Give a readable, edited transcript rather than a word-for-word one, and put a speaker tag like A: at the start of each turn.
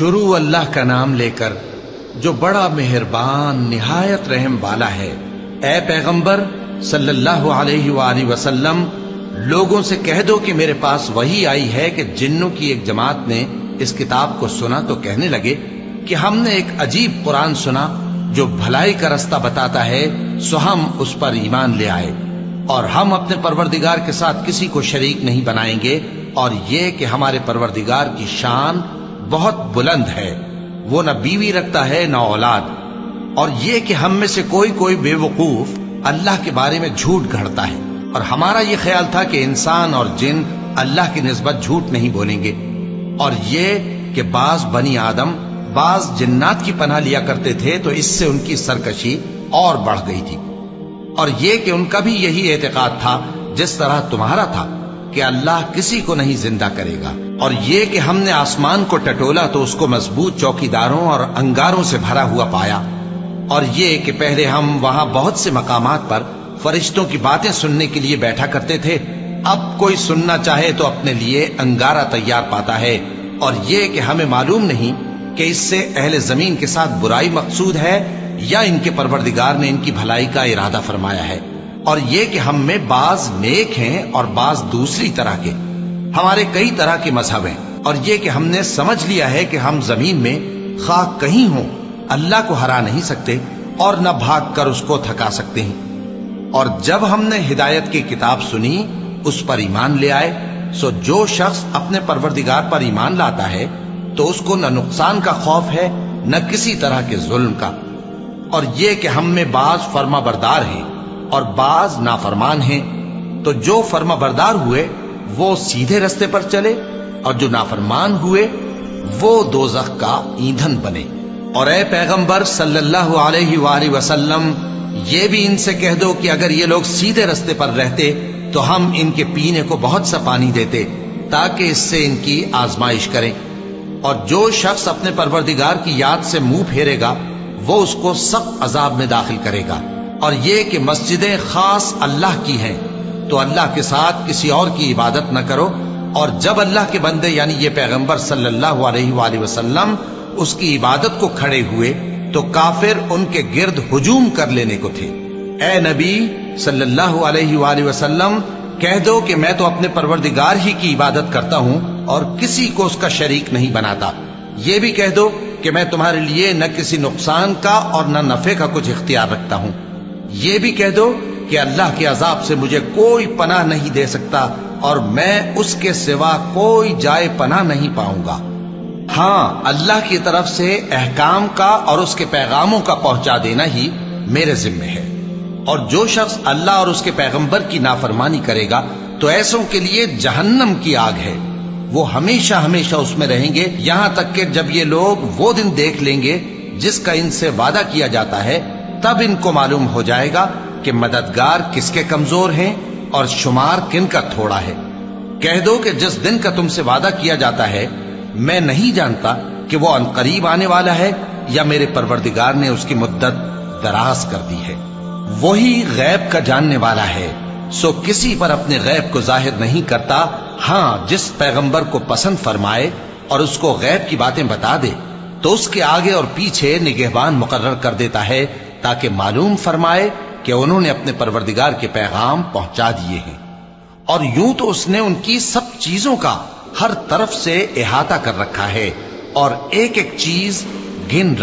A: شروع اللہ کا نام لے کر جو بڑا مہربان نہایت رحم والا ہے۔ اے پیغمبر صلی اللہ علیہ وآلہ وسلم، لوگوں سے کہہ دو کہ میرے پاس وحی آئی ہے کہ جنوں کی ایک جماعت نے اس کتاب کو سنا تو کہنے لگے کہ ہم نے ایک عجیب قرآن سنا جو بھلائی کا رستہ بتاتا ہے، سو ہم اس پر ایمان لے آئے، اور ہم اپنے پروردگار کے ساتھ کسی کو شریک نہیں بنائیں گے، اور یہ کہ ہمارے پروردگار کی شان بہت بلند ہے، وہ نہ بیوی رکھتا ہے نہ اولاد، اور یہ کہ ہم میں سے کوئی بے وقوف اللہ کے بارے میں جھوٹ گھڑتا ہے، اور ہمارا یہ خیال تھا کہ انسان اور جن اللہ کی نسبت جھوٹ نہیں بولیں گے، اور یہ کہ بعض بنی آدم بعض جنات کی پناہ لیا کرتے تھے تو اس سے ان کی سرکشی اور بڑھ گئی تھی، اور یہ کہ ان کا بھی یہی اعتقاد تھا جس طرح تمہارا تھا کہ اللہ کسی کو نہیں زندہ کرے گا، اور یہ کہ ہم نے آسمان کو ٹٹولا تو اس کو مضبوط چوکیداروں اور انگاروں سے بھرا ہوا پایا، اور یہ کہ پہلے ہم وہاں بہت سے مقامات پر فرشتوں کی باتیں سننے کے لیے بیٹھا کرتے تھے، اب کوئی سننا چاہے تو اپنے لیے انگارہ تیار پاتا ہے، اور یہ کہ ہمیں معلوم نہیں کہ اس سے اہل زمین کے ساتھ برائی مقصود ہے یا ان کے پروردگار نے ان کی بھلائی کا ارادہ فرمایا ہے، اور یہ کہ ہم میں بعض نیک ہیں اور بعض دوسری طرح کے، ہمارے کئی طرح کے مذہب ہیں، اور یہ کہ ہم نے سمجھ لیا ہے کہ ہم زمین میں خواہ کہیں ہوں اللہ کو ہرا نہیں سکتے اور نہ بھاگ کر اس کو تھکا سکتے ہیں، اور جب ہم نے ہدایت کی کتاب سنی اس پر ایمان لے آئے، سو جو شخص اپنے پروردگار پر ایمان لاتا ہے تو اس کو نہ نقصان کا خوف ہے نہ کسی طرح کے ظلم کا، اور یہ کہ ہم میں بعض فرما بردار ہیں اور بعض نافرمان ہیں، تو جو فرما بردار ہوئے وہ سیدھے رستے پر چلے، اور جو نافرمان ہوئے وہ دوزخ کا ایندھن بنے۔ اور اے پیغمبر صلی اللہ علیہ وآلہ وسلم، یہ بھی ان سے کہہ دو کہ اگر یہ لوگ سیدھے رستے پر رہتے تو ہم ان کے پینے کو بہت سا پانی دیتے تاکہ اس سے ان کی آزمائش کریں، اور جو شخص اپنے پروردگار کی یاد سے منہ پھیرے گا وہ اس کو سخت عذاب میں داخل کرے گا، اور یہ کہ مسجدیں خاص اللہ کی ہیں تو اللہ کے ساتھ کسی اور کی عبادت نہ کرو، اور جب اللہ کے بندے یعنی یہ پیغمبر صلی اللہ علیہ وآلہ وسلم اس کی عبادت کو کھڑے ہوئے تو کافر ان کے گرد ہجوم کر لینے کو تھے۔ اے نبی صلی اللہ علیہ وآلہ وسلم، کہہ دو کہ میں تو اپنے پروردگار ہی کی عبادت کرتا ہوں اور کسی کو اس کا شریک نہیں بناتا، یہ بھی کہہ دو کہ میں تمہارے لیے نہ کسی نقصان کا اور نہ نفع کا کچھ اختیار رکھتا ہوں، یہ بھی کہہ دو کہ اللہ کے عذاب سے مجھے کوئی پناہ نہیں دے سکتا اور میں اس کے سوا کوئی جائے پناہ نہیں پاؤں گا، ہاں اللہ کی طرف سے احکام کا اور اس کے پیغاموں کا پہنچا دینا ہی میرے ذمہ ہے، اور جو شخص اللہ اور اس کے پیغمبر کی نافرمانی کرے گا تو ایسوں کے لیے جہنم کی آگ ہے، وہ ہمیشہ ہمیشہ اس میں رہیں گے، یہاں تک کہ جب یہ لوگ وہ دن دیکھ لیں گے جس کا ان سے وعدہ کیا جاتا ہے، تب ان کو معلوم ہو جائے گا کہ مددگار کس کے کمزور ہیں اور شمار کن کا تھوڑا ہے۔ کہہ دو کہ جس دن کا تم سے وعدہ کیا جاتا ہے میں نہیں جانتا کہ وہ عنقریب آنے والا ہے یا میرے پروردگار نے اس کی مدت دراز کر دی ہے، وہی غیب کا جاننے والا ہے، سو کسی پر اپنے غیب کو ظاہر نہیں کرتا، ہاں جس پیغمبر کو پسند فرمائے اور اس کو غیب کی باتیں بتا دے تو اس کے آگے اور پیچھے نگہبان مقرر کر دیتا ہے تاکہ معلوم فرمائے کہ انہوں نے اپنے پروردگار کے پیغام پہنچا دیے ہیں، اور یوں تو اس نے ان کی سب چیزوں کا ہر طرف سے احاطہ کر رکھا ہے اور ایک ایک چیز گن